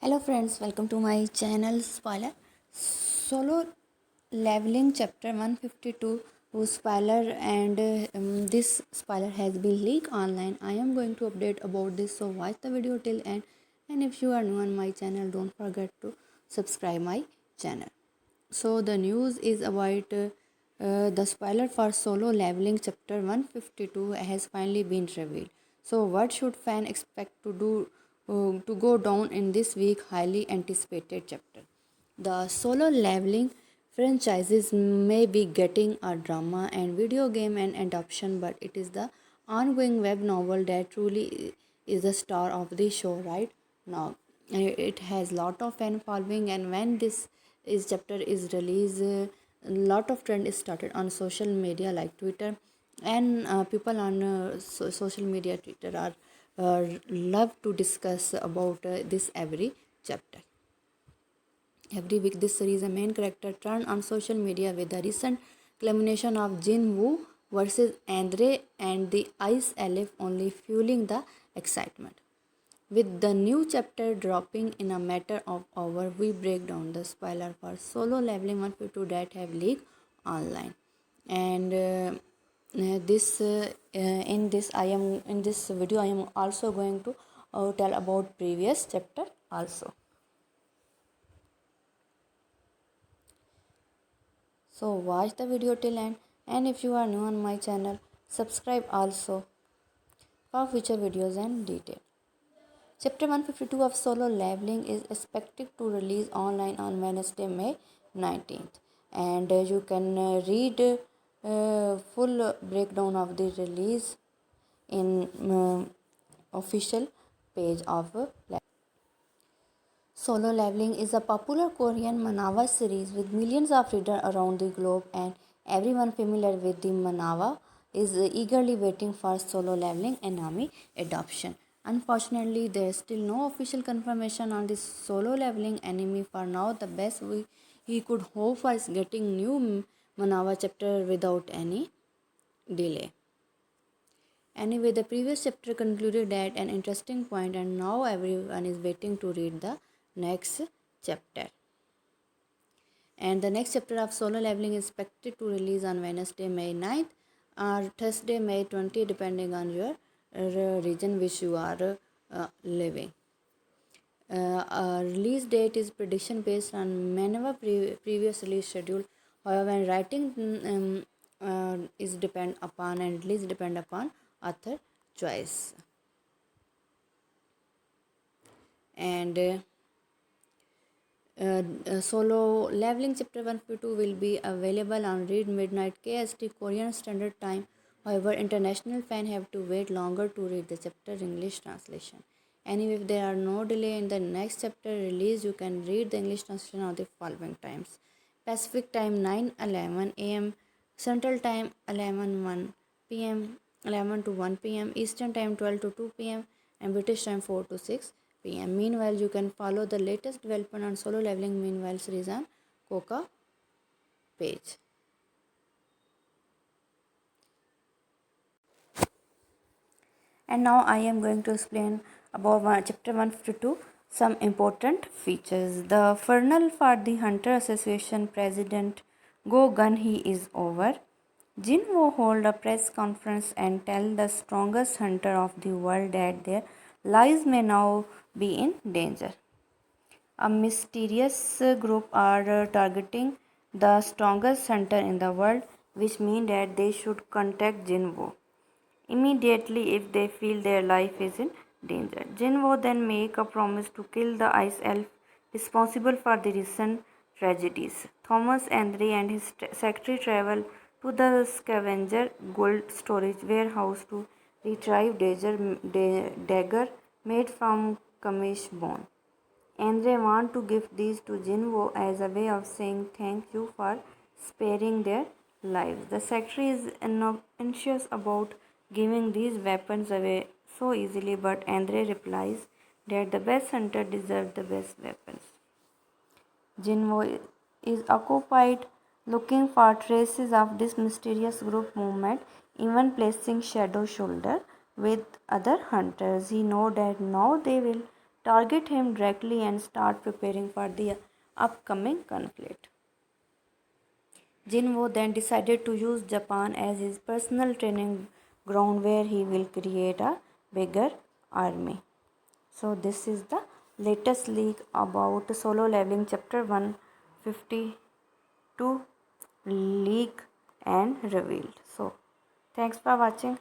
Hello friends, welcome to my channel Spoiler. Solo Leveling Chapter 152 whose spoiler and this spoiler has been leaked online. I am going to update about this, so watch the video till end, and if you are new on my channel, don't forget to subscribe my channel. So the news is about the spoiler for Solo Leveling Chapter 152 has finally been revealed. So what should fan expect to go down in this week highly anticipated chapter? The Solo Leveling franchises may be getting a drama and video game and adoption, but it is the ongoing web novel that truly is the star of the show right now. It has lot of fan following, and when this is chapter is released, a lot of trend is started on social media like Twitter, and people on social media Twitter are love to discuss about this every chapter. Every week, this series, a main character turned on social media with the recent culmination of Jin Woo versus Andre and the Ice Elf only fueling the excitement. With the new chapter dropping in a matter of hours, we break down the spoiler for Solo Leveling 152 that have leaked online. And this in this I am in this video I am also going to tell about previous chapter also. So watch the video till end, and if you are new on my channel, subscribe also for future videos and detail. Chapter 152 of Solo Leveling is expected to release online on Wednesday, May 19th, and you can read full breakdown of the release in official page of Solo Leveling is a popular Korean manhwa series with millions of readers around the globe, and everyone familiar with the manhwa is eagerly waiting for Solo Leveling anime adoption. Unfortunately, there is still no official confirmation on this Solo Leveling anime for now. The best we could hope for is getting new manhwa chapter without any delay. Anyway, the previous chapter concluded at an interesting point, and now everyone is waiting to read the next chapter. And the next chapter of Solo Leveling is expected to release on Wednesday, May 9th or Thursday, May 20th, depending on your region which you are living. Release date is prediction based on manhwa previous release schedule. However, when writing is depend upon and release depend upon author choice. And Solo Leveling Chapter 152 will be available on Read Midnight KST Korean Standard Time. However, international fans have to wait longer to read the chapter English translation. Anyway, if there are no delay in the next chapter release, you can read the English translation of the following times: Pacific Time 9:11 a.m., Central Time 11:1 p.m., 11 to 1 p.m., Eastern Time 12 to 2 p.m., and British Time 4 to 6 p.m. Meanwhile, you can follow the latest development on Solo Leveling Meanwhile series on Coca page. And now I am going to explain about chapter 152 some important features. The funeral for the Hunter Association President Go Gun Hee is over. Jin Wo hold a press conference and tell the strongest hunter of the world that their lives may now be in danger. A mysterious group are targeting the strongest hunter in the world, which means that they should contact Jinwo immediately if they feel their life is in danger. Jinwo then make a promise to kill the ice elf responsible for the recent tragedies. Thomas Andre and his secretary travel to the scavenger gold storage warehouse to retrieve dagger made from Kamish bone. Andre want to give these to Jinwo as a way of saying thank you for sparing their lives. The secretary is anxious about giving these weapons away so easily, but Andre replies that the best hunter deserves the best weapons. Jinwo is occupied looking for traces of this mysterious group movement, even placing shadow shoulder with other hunters. He knows that now they will target him directly and start preparing for the upcoming conflict. Jinwoo then decided to use Japan as his personal training ground where he will create a bigger army. So this is the latest leak about Solo Leveling chapter 152 leak and revealed. So thanks for watching.